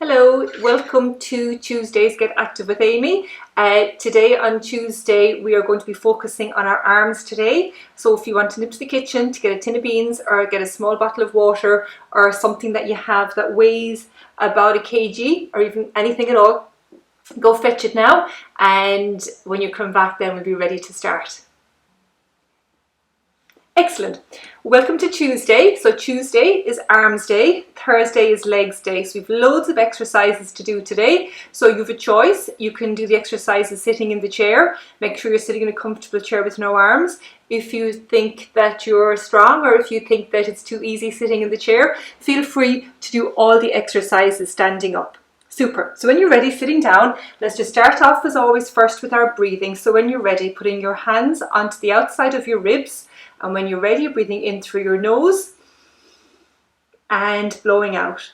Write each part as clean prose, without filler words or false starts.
Hello, welcome to Tuesday's Get Active with Amy. Today on Tuesday we are going to be focusing on our arms today. So if you want to nip to the kitchen to get a tin of beans or get a small bottle of water or something that you have that weighs about a kg or even anything at all, go fetch it now, and when you come back then we'll be ready to start. Excellent. Welcome to Tuesday. So Tuesday is arms day, Thursday is legs day. So we've loads of exercises to do today. So you have a choice. You can do the exercises sitting in the chair. Make sure you're sitting in a comfortable chair with no arms. If you think that you're strong or if you think that it's too easy sitting in the chair, feel free to do all the exercises standing up. Super. So when you're ready, sitting down, let's just start off as always first with our breathing. So when you're ready, putting your hands onto the outside of your ribs. And when you're ready, breathing in through your nose and blowing out.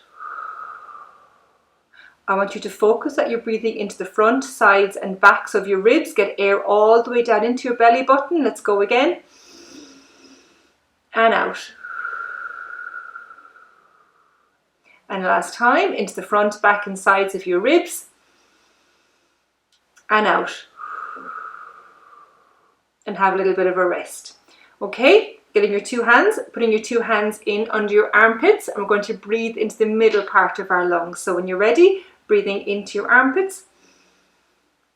I want you to focus that you're breathing into the front, sides and backs of your ribs. Get air all the way down into your belly button. Let's go again. And out. And last time, into the front, back and sides of your ribs. And out. And have a little bit of a rest. Okay, getting your two hands, putting your two hands in under your armpits, and we're going to breathe into the middle part of our lungs. So when you're ready, breathing into your armpits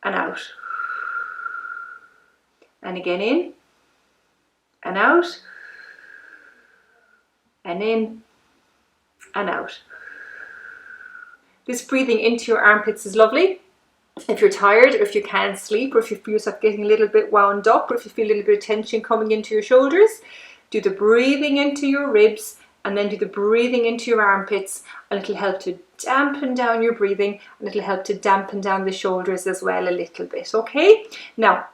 and out. And again in and out and in and out. This breathing into your armpits is lovely. If you're tired or if you can't sleep or if you feel yourself getting a little bit wound up or if you feel a little bit of tension coming into your shoulders, do the breathing into your ribs and then do the breathing into your armpits, and it'll help to dampen down your breathing and it'll help to dampen down the shoulders as well a little bit, okay? Now,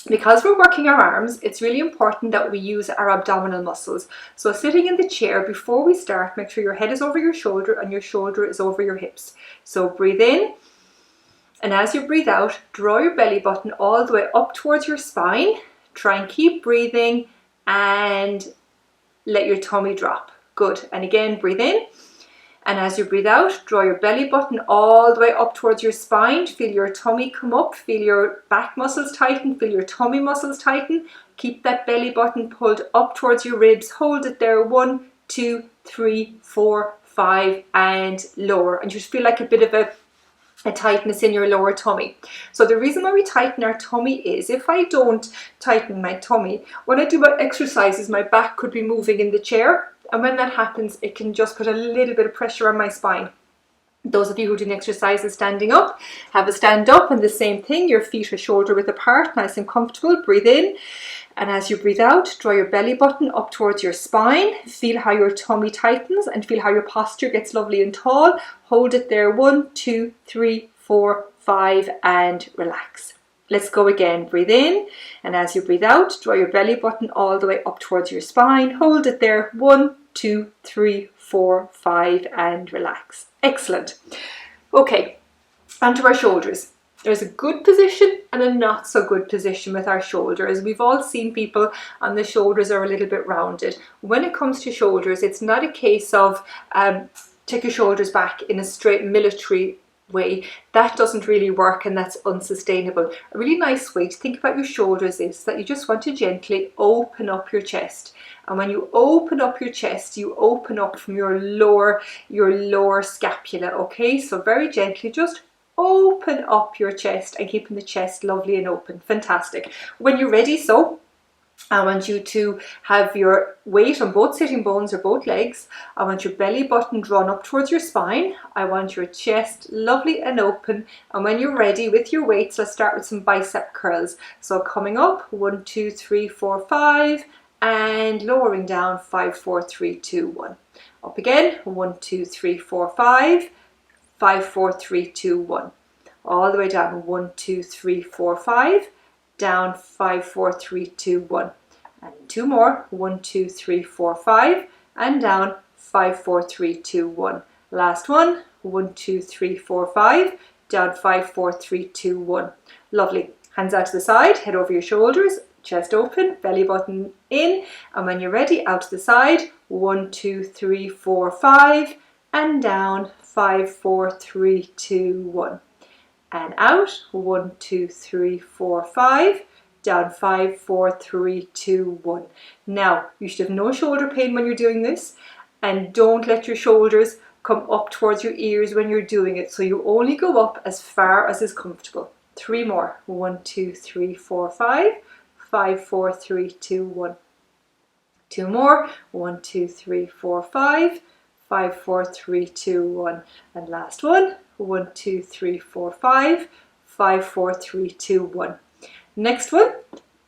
because we're working our arms, it's really important that we use our abdominal muscles. So sitting in the chair, before we start, make sure your head is over your shoulder and your shoulder is over your hips. So breathe in. And as you breathe out, draw your belly button all the way up towards your spine. Try and keep breathing and let your tummy drop. Good. And again, breathe in. And as you breathe out, draw your belly button all the way up towards your spine. Feel your tummy come up. Feel your back muscles tighten. Feel your tummy muscles tighten. Keep that belly button pulled up towards your ribs. Hold it there. 1, 2, 3, 4, 5, and lower. And you just feel like a bit of a tightness in your lower tummy. So the reason why we tighten our tummy is if I don't tighten my tummy, when I do my exercises, my back could be moving in the chair. And when that happens, it can just put a little bit of pressure on my spine. Those of you who do the exercises standing up, have a stand up and the same thing. Your feet are shoulder width apart, nice and comfortable. Breathe in. And as you breathe out, draw your belly button up towards your spine. Feel how your tummy tightens and feel how your posture gets lovely and tall. Hold it there. 1, 2, 3, 4, 5, and relax. Let's go again. Breathe in. And as you breathe out, draw your belly button all the way up towards your spine. Hold it there. 1, 2, 3, 4, 5, and relax. Excellent. Okay, onto our shoulders. There's a good position and a not so good position with our shoulders. We've all seen people and the shoulders are a little bit rounded. When it comes to shoulders, it's not a case of take your shoulders back in a straight military way. That doesn't really work and that's unsustainable. A really nice way to think about your shoulders is that you just want to gently open up your chest. And when you open up your chest, you open up from your lower scapula, okay? So very gently, just open up your chest and keeping the chest lovely and open. Fantastic. When you're ready, so I want you to have your weight on both sitting bones or both legs. I want your belly button drawn up towards your spine. I want your chest lovely and open. And when you're ready with your weights, let's start with some bicep curls. So coming up, 1, 2, 3, 4, 5, and lowering down, 5, 4, 3, 2, 1. Up again, 1, 2, 3, 4, 5. 5, 4, 3, 2, 1. All the way down. 1, 2, 3, 4, 5. Down. 5, 4, 3, 2, 1. And 2 more. 1, 2, 3, 4, 5. And down. 5, 4, 3, 2, 1. Last one. 1, 2, 3, 4, 5. Down. 5, 4, 3, 2, 1. Lovely. Hands out to the side. Head over your shoulders. Chest open. Belly button in. And when you're ready, out to the side. 1, 2, 3, 4, 5. and down, 5, 4, 3, 2, 1. And out, 1, 2, 3, 4, 5, down, 5, 4, 3, 2, 1. Now, you should have no shoulder pain when you're doing this, and don't let your shoulders come up towards your ears when you're doing it. So you only go up as far as is comfortable. 3 more, 1, 2, 3, 4, 5, 5, 4, 3, 2, 1. 2 more, 1, 2, 3, 4, 5, 5, 4, 3, 2, 1. And last one, 1, 2, 3, 4, 5, 5, 4, 3, 2, 1. Next one,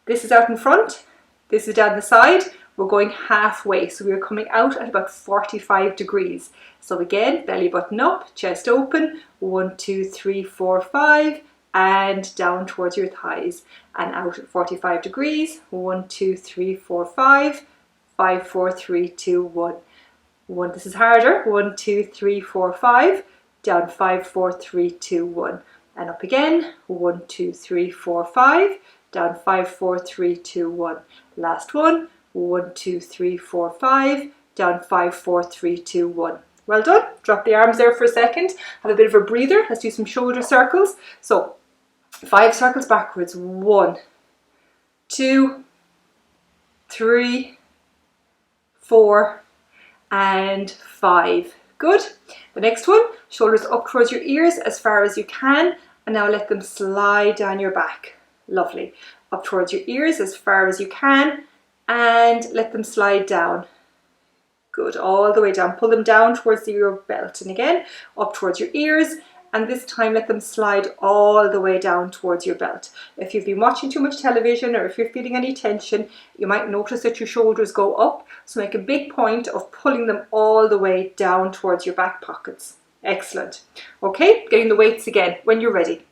this is out in front, this is down the side. We're going halfway, so we're coming out at about 45 degrees. So again, belly button up, chest open, 1, 2, 3, 4, 5, and down towards your thighs. And out at 45 degrees, 1, 2, 3, 4, 5, 5, 4, 3, 2, 1. 1, this is harder, 1, 2, 3, 4, 5, down, 5, 4, 3, 2, 1. And up again, 1, 2, 3, 4, 5, down, 5, 4, 3, 2, 1. Last one, 1, 2, 3, 4, 5, down, 5, 4, 3, 2, 1. Well done. Drop the arms there for a second. Have a bit of a breather. Let's do some shoulder circles. So 5 circles backwards. 1, 2, 3, 4, and 5. Good. The next one, shoulders up towards your ears as far as you can, and now let them slide down your back. Lovely. Up towards your ears as far as you can, and let them slide down. Good, all the way down. Pull them down towards your belt, and again, up towards your ears, and this time let them slide all the way down towards your belt. If you've been watching too much television or if you're feeling any tension, you might notice that your shoulders go up, so make a big point of pulling them all the way down towards your back pockets. Excellent. Okay, getting the weights again when you're ready.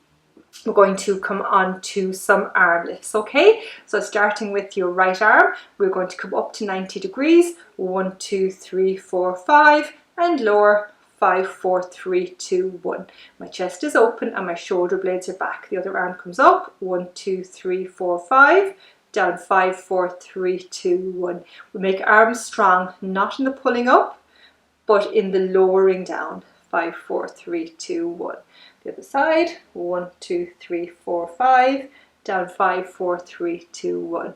We're going to come on to some arm lifts, okay? So starting with your right arm, we're going to come up to 90 degrees, 1, 2, 3, 4, 5, and lower, 5, 4, 3, 2, 1. My chest is open and my shoulder blades are back. The other arm comes up, 1, 2, 3, 4, 5, down, 5, 4, 3, 2, 1. We make arms strong, not in the pulling up, but in the lowering down. 5, 4, 3, 2, 1. The other side, 1, 2, 3, 4, 5, down, 5, 4, 3, 2, 1.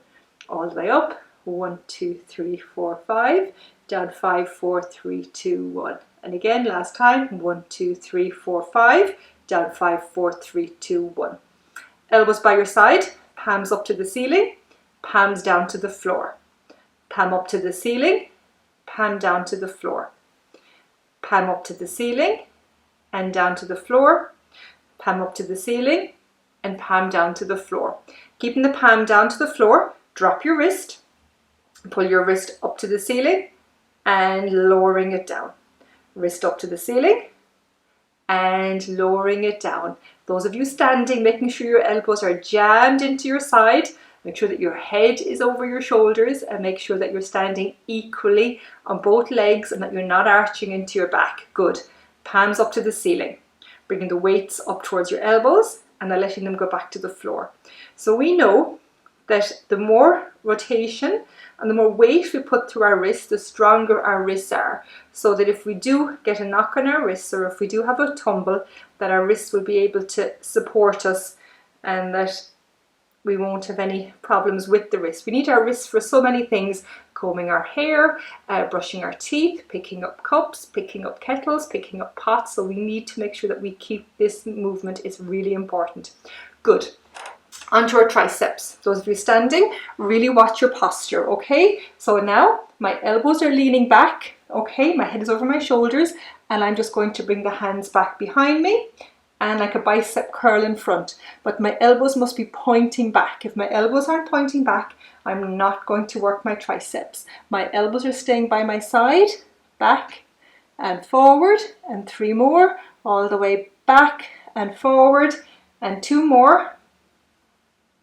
All the way up, 1, 2, 3, 4, 5, down, 5, 4, 3, 2, 1. And again, last time, 1, 2, 3, 4, 5, down, 5, 4, 3, 2, 1. Elbows by your side, palms up to the ceiling, palms down to the floor. Palm up to the ceiling, palm down to the floor. Palm up to the ceiling and down to the floor. Palm up to the ceiling and palm down to the floor. Keeping the palm down to the floor, drop your wrist, pull your wrist up to the ceiling and lowering it down. Wrist up to the ceiling and lowering it down. Those of you standing, making sure your elbows are jammed into your side. Make sure that your head is over your shoulders and make sure that you're standing equally on both legs and that you're not arching into your back. Good. Palms up to the ceiling. Bringing the weights up towards your elbows and then letting them go back to the floor. So we know that the more rotation and the more weight we put through our wrists, the stronger our wrists are. So that if we do get a knock on our wrists or if we do have a tumble, that our wrists will be able to support us and that we won't have any problems with the wrist. We need our wrists for so many things: combing our hair, brushing our teeth, picking up cups, picking up kettles, picking up pots. So we need to make sure that we keep this movement. Is really important. Good. Onto our triceps. Those of you standing, really watch your posture, okay? So now my elbows are leaning back, okay? My head is over my shoulders and I'm just going to bring the hands back behind me and like a bicep curl in front, but my elbows must be pointing back. If my elbows aren't pointing back, I'm not going to work my triceps. My elbows are staying by my side, back and forward, and 3 more, all the way back and forward, and 2 more,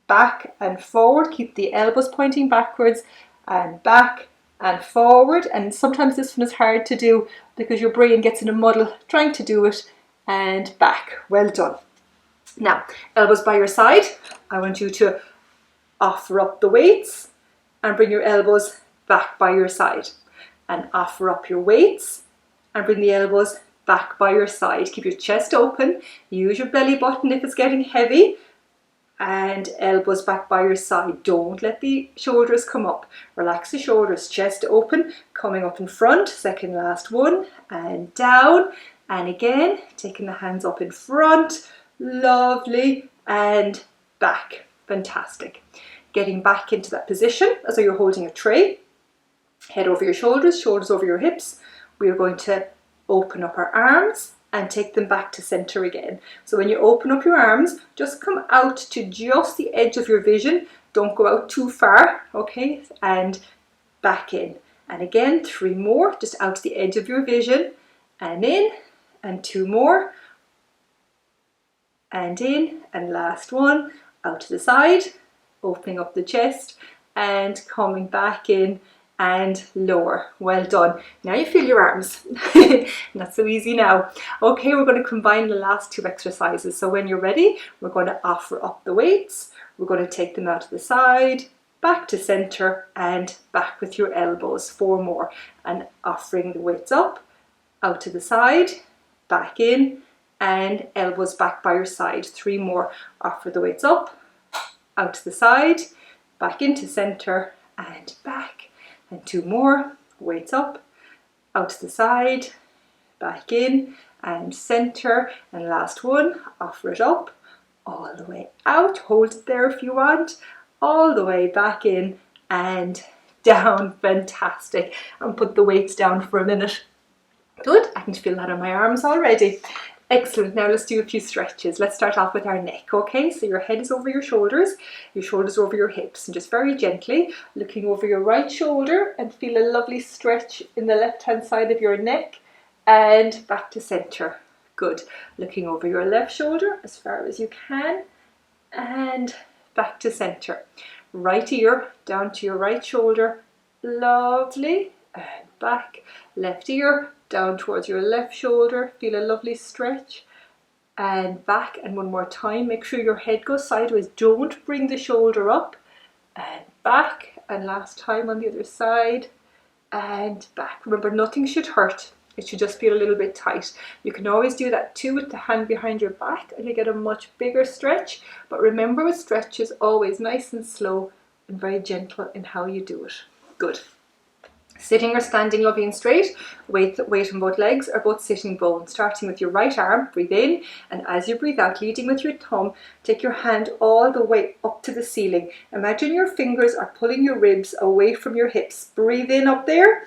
back and forward. Keep the elbows pointing backwards and back and forward. And sometimes this one is hard to do because your brain gets in a muddle trying to do it. And back. Well done. Now, elbows by your side. I want you to offer up the weights and bring your elbows back by your side. And offer up your weights and bring the elbows back by your side. Keep your chest open, use your belly button if it's getting heavy, and elbows back by your side. Don't let the shoulders come up. Relax the shoulders, chest open, coming up in front. Second last one, and down, and again, taking the hands up in front. Lovely, and back. Fantastic. Getting back into that position as though you're holding a tray. Head over your shoulders, shoulders over your hips. We are going to open up our arms and take them back to center again. So when you open up your arms, just come out to just the edge of your vision. Don't go out too far, okay? And back in. And again, 3 more, just out to the edge of your vision. And in, and 2 more. And in, and last one, out to the side, opening up the chest, and coming back in, and lower. Well done. Now you feel your arms. Not so easy now. Okay, we're going to combine the last 2 exercises. So when you're ready, we're going to offer up the weights. We're going to take them out to the side, back to center, and back with your elbows. 4 more. And offering the weights up, out to the side, back in, and elbows back by your side. 3 more. Offer the weights up, out to the side, back into center, and back. And 2 more, weights up, out to the side, back in, and center. And last one, offer it up, all the way out, hold it there if you want, all the way back in and down. Fantastic. And put the weights down for a minute. Good, I can feel that on my arms already. Excellent. Now let's do a few stretches. Let's start off with our neck, okay? So your head is over your shoulders over your hips, and just very gently looking over your right shoulder and feel a lovely stretch in the left-hand side of your neck and back to center. Good. Looking over your left shoulder as far as you can and back to center. Right ear down to your right shoulder. Lovely. And back. Left ear down towards your left shoulder, feel a lovely stretch, and back. And one more time, make sure your head goes sideways, don't bring the shoulder up, and back. And last time on the other side, and back. Remember, nothing should hurt, it should just feel a little bit tight. You can always do that too with the hand behind your back and you get a much bigger stretch, but remember with stretches, always nice and slow and very gentle in how you do it. Good. Sitting or standing, lovely and straight, weight on both legs or both sitting bones. Starting with your right arm, breathe in, and as you breathe out, leading with your thumb, take your hand all the way up to the ceiling. Imagine your fingers are pulling your ribs away from your hips. Breathe in up there,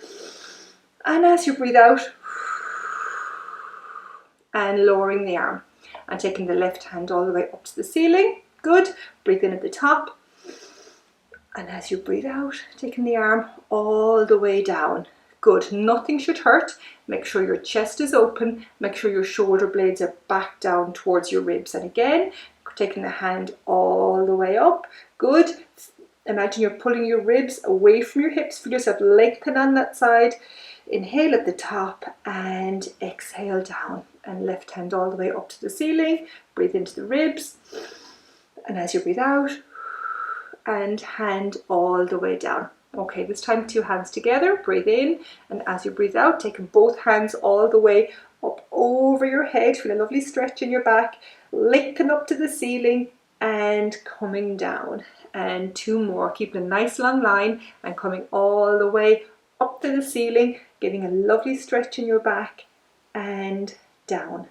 and as you breathe out, and lowering the arm, and taking the left hand all the way up to the ceiling. Good. Breathe in at the top. And as you breathe out, taking the arm all the way down. Good. Nothing should hurt. Make sure your chest is open. Make sure your shoulder blades are back down towards your ribs. And again, taking the hand all the way up. Good. Imagine you're pulling your ribs away from your hips. Feel yourself lengthen on that side. Inhale at the top and exhale down. And left hand all the way up to the ceiling. Breathe into the ribs. And as you breathe out, and hand all the way down. Okay, this time 2 hands together, breathe in, and as you breathe out, taking both hands all the way up over your head, feel a lovely stretch in your back, lengthen up to the ceiling and coming down. And 2 more, keeping a nice long line and coming all the way up to the ceiling, getting a lovely stretch in your back and down.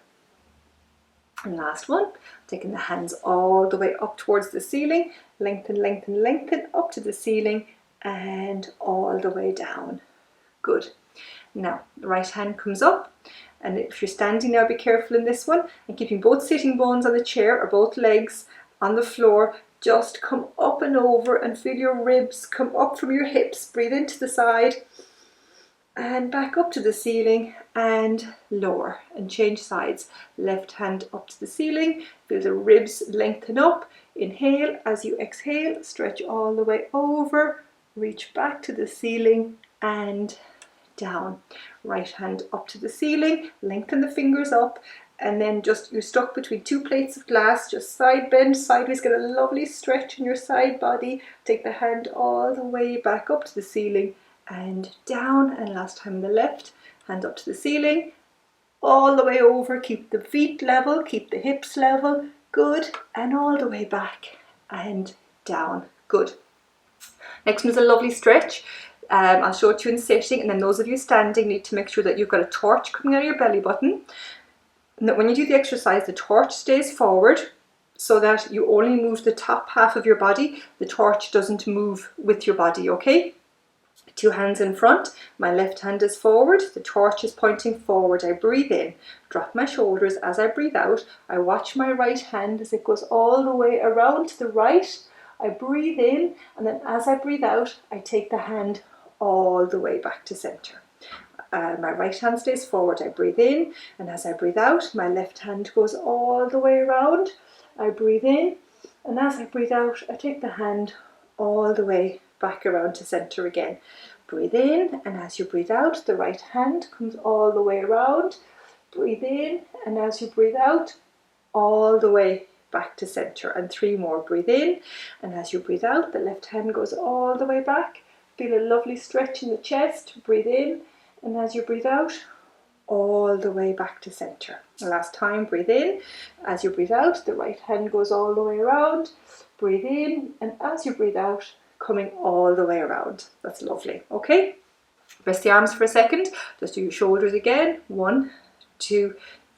And last one, taking the hands all the way up towards the ceiling, lengthen, lengthen, lengthen up to the ceiling and all the way down. Good. Now, the right hand comes up, and if you're standing now, be careful in this one, and keeping both sitting bones on the chair or both legs on the floor, just come up and over and feel your ribs come up from your hips. Breathe into the side and back up to the ceiling and lower, and change sides. Left hand up to the ceiling, feel the ribs lengthen up. Inhale, as you exhale, stretch all the way over, reach back to the ceiling and down. Right hand up to the ceiling, lengthen the fingers up, and then just you're stuck between 2 plates of glass, just side bend sideways, get a lovely stretch in your side body. Take the hand all the way back up to the ceiling and down, and last time on the left, hand up to the ceiling, all the way over, keep the feet level, keep the hips level, good, and all the way back and down, good. Next one is a lovely stretch. I'll show it to you in sitting, and then those of you standing need to make sure that you've got a torch coming out of your belly button, and that when you do the exercise, the torch stays forward so that you only move the top half of your body. The torch doesn't move with your body, okay? 2 hands in front, my left hand is forward, the torch is pointing forward. I breathe in, drop my shoulders. As I breathe out, I watch my right hand as it goes all the way around to the right. I breathe in, and then as I breathe out, I take the hand all the way back to center. My right hand stays forward. I breathe in, and as I breathe out, my left hand goes all the way around. I breathe in, and as I breathe out, I take the hand all the way back around to center again. Breathe in, and as you breathe out, the right hand comes all the way around. Breathe in, and as you breathe out, all the way back to center. And 3 more. Breathe in, and as you breathe out, the left hand goes all the way back. Feel a lovely stretch in the chest. Breathe in, and as you breathe out, all the way back to center. Last time, breathe in. As you breathe out, the right hand goes all the way around. Breathe in, and as you breathe out, coming all the way around. That's lovely. Okay, rest the arms for a second. Just do your shoulders again. 1, 2,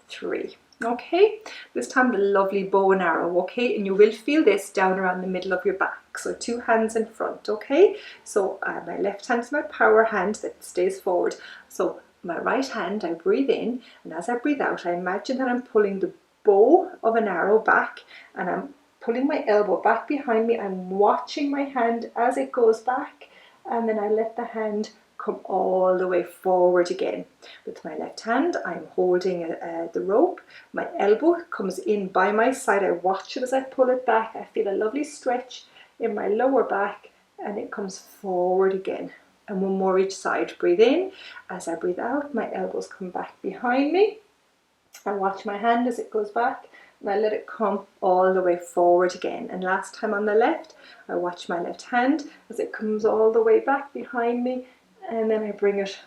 3. Okay, this time the lovely bow and arrow. Okay, and you will feel this down around the middle of your back. So 2 hands in front. Okay, so my left hand is my power hand that stays forward. So my right hand, I breathe in, and as I breathe out, I imagine that I'm pulling the bow of an arrow back, and I'm pulling my elbow back behind me. I'm watching my hand as it goes back, and then I let the hand come all the way forward again. With my left hand, I'm holding the rope. My elbow comes in by my side. I watch it as I pull it back. I feel a lovely stretch in my lower back, and it comes forward again. And 1 more each side. Breathe in. As I breathe out, my elbows come back behind me. I watch my hand as it goes back, and I let it come all the way forward again. And last time on the left, I watch my left hand as it comes all the way back behind me, and then I bring it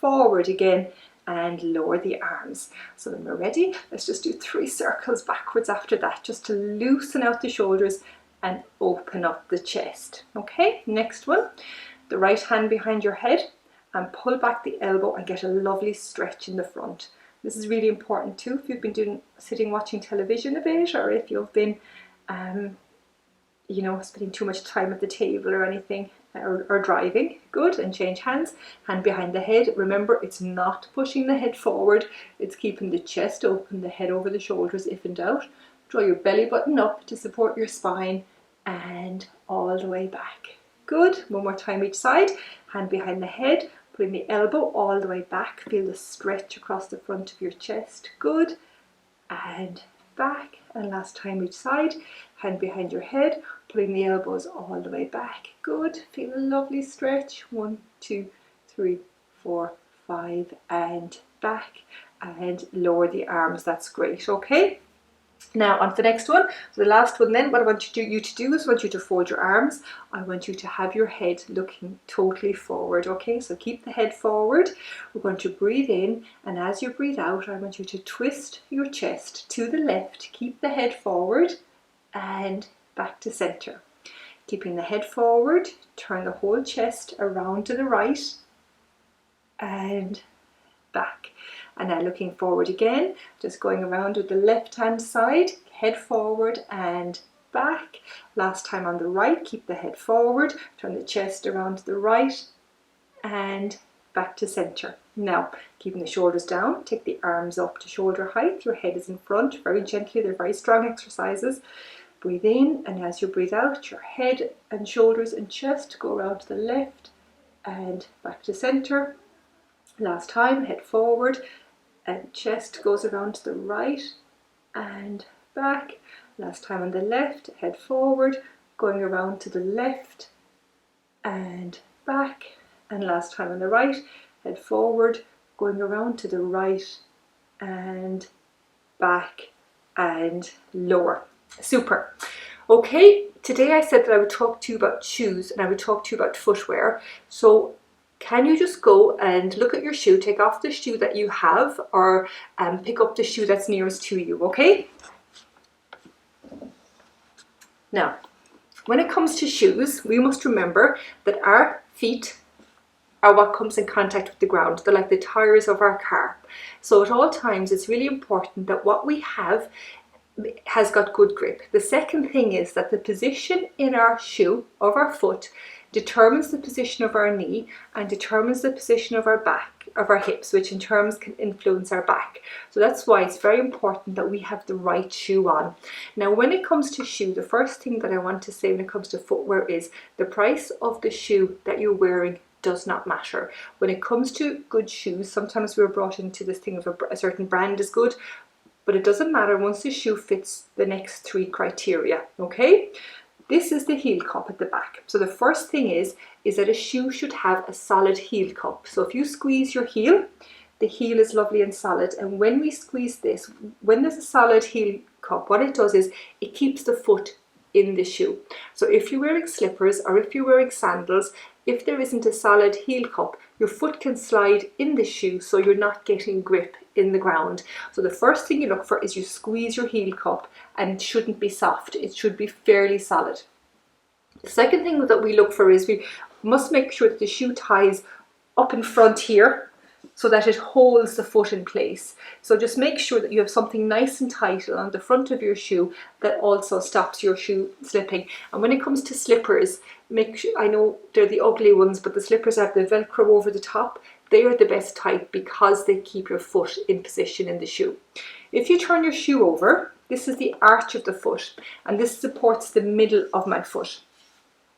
forward again and lower the arms. So when we're ready, let's just do 3 circles backwards after that, just to loosen out the shoulders and open up the chest. Okay, next one. The right hand behind your head, and pull back the elbow and get a lovely stretch in the front. This is really important too if you've been sitting watching television a bit, or if you've been spending too much time at the table or anything, or driving. Good, and change hands. Hand behind the head. Remember, it's not pushing the head forward, it's keeping the chest open, the head over the shoulders if in doubt. Draw your belly button up to support your spine, and all the way back. Good, 1 more time each side. Hand behind the head, putting the elbow all the way back. Feel the stretch across the front of your chest. Good, and back. And last time each side. Hand behind your head, putting the elbows all the way back. Good, feel a lovely stretch. 1, 2, 3, 4, 5, and back. And lower the arms. That's great. Okay, now on to the next one. So the last one then, what I want you to do is I want you to fold your arms. I want you to have your head looking totally forward. Okay, so keep the head forward. We're going to breathe in, and as you breathe out, I want you to twist your chest to the left. Keep the head forward and back to center. Keeping the head forward, turn the whole chest around to the right and back. And now looking forward again, just going around with the left hand side, head forward and back. Last time on the right, keep the head forward, turn the chest around to the right and back to center. Now, keeping the shoulders down, take the arms up to shoulder height, your head is in front, very gently, they're very strong exercises. Breathe in, and as you breathe out, your head and shoulders and chest go around to the left and back to center. Last time, head forward and chest goes around to the right and back. Last time on the left, head forward, going around to the left and back. And last time on the right, head forward, going around to the right and back and lower. Super. Okay, today I said that I would talk to you about shoes and I would talk to you about footwear. So can you just go and look at your shoe, take off the shoe that you have, or pick up the shoe that's nearest to you, okay? Now, when it comes to shoes, we must remember that our feet are what comes in contact with the ground. They're like the tires of our car. So at all times, it's really important that what we have has got good grip. The second thing is that the position in our shoe, of our foot, determines the position of our knee and determines the position of our back, of our hips, which in turn can influence our back. So that's why it's very important that we have the right shoe on. Now, when it comes to shoe, the first thing that I want to say when it comes to footwear is the price of the shoe that you're wearing does not matter. When it comes to good shoes, sometimes we're brought into this thing of a certain brand is good, but it doesn't matter once the shoe fits the next 3 criteria, okay? This is the heel cup at the back. So the first thing is that a shoe should have a solid heel cup. So if you squeeze your heel, the heel is lovely and solid. And when we squeeze this, when there's a solid heel cup, what it does is it keeps the foot in the shoe. So if you're wearing slippers or if you're wearing sandals, if there isn't a solid heel cup, your foot can slide in the shoe, so you're not getting grip in the ground. So the first thing you look for is you squeeze your heel cup, and it shouldn't be soft. It should be fairly solid. The second thing that we look for is we must make sure that the shoe ties up in front here, so that it holds the foot in place. So just make sure that you have something nice and tight on the front of your shoe that also stops your shoe slipping. And when it comes to slippers, make sure, I know they're the ugly ones, but the slippers have the Velcro over the top. They are the best type because they keep your foot in position in the shoe. If you turn your shoe over, this is the arch of the foot, and this supports the middle of my foot.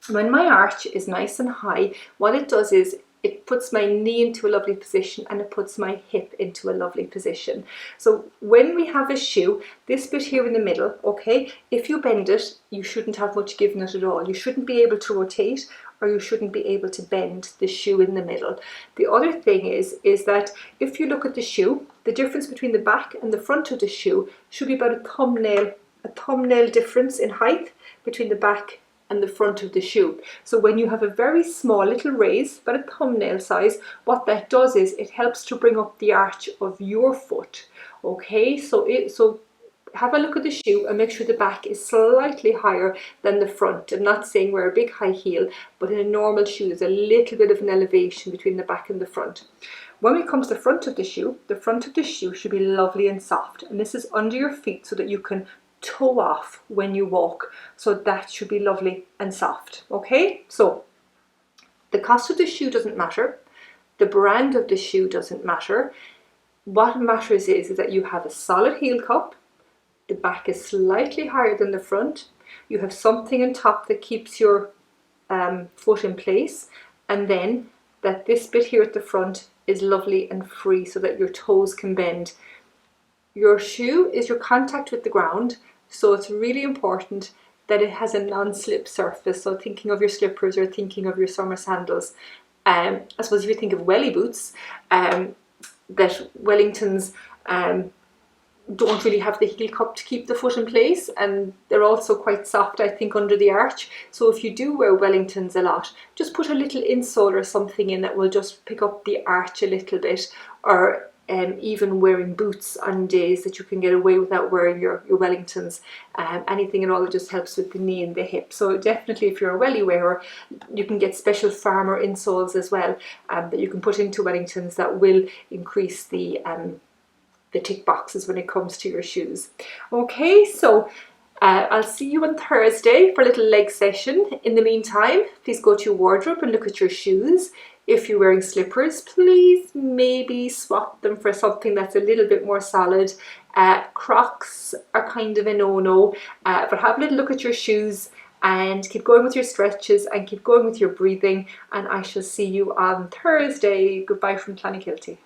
When my arch is nice and high, what it does is it puts my knee into a lovely position and it puts my hip into a lovely position. So when we have a shoe, this bit here in the middle, okay, if you bend it, you shouldn't have much give in it at all. You shouldn't be able to rotate, or you shouldn't be able to bend the shoe in the middle. The other thing is that if you look at the shoe, the difference between the back and the front of the shoe should be about a thumbnail difference in height between the back and the front of the shoe. So when you have a very small little raise, about a thumbnail size, what that does is it helps to bring up the arch of your foot. Okay, so have a look at the shoe and make sure the back is slightly higher than the front. I'm not saying wear a big high heel, but in a normal shoe there's a little bit of an elevation between the back and the front. When it comes to the front of the shoe should be lovely and soft, and this is under your feet so that you can toe off when you walk. So that should be lovely and soft. Okay, so the cost of the shoe doesn't matter. The brand of the shoe doesn't matter. What matters is that you have a solid heel cup, the back is slightly higher than the front, you have something on top that keeps your foot in place, and then that this bit here at the front is lovely and free so that your toes can bend. Your shoe is your contact with the ground, so it's really important that it has a non-slip surface. So thinking of your slippers or thinking of your summer sandals. I suppose if you think of welly boots, that Wellingtons don't really have the heel cup to keep the foot in place, and they're also quite soft, I think, under the arch. So if you do wear Wellingtons a lot, just put a little insole or something in that will just pick up the arch a little bit, or even wearing boots on days that you can get away without wearing your Wellingtons. Anything at all that just helps with the knee and the hip. So definitely if you're a welly wearer, you can get special farmer insoles as well that you can put into Wellingtons that will increase the tick boxes when it comes to your shoes. Okay, so I'll see you on Thursday for a little leg session. In the meantime, please go to your wardrobe and look at your shoes. If you're wearing slippers, please maybe swap them for something that's a little bit more solid. Crocs are kind of a no-no, but have a little look at your shoes and keep going with your stretches and keep going with your breathing, and I shall see you on Thursday. Goodbye from Clonakilty.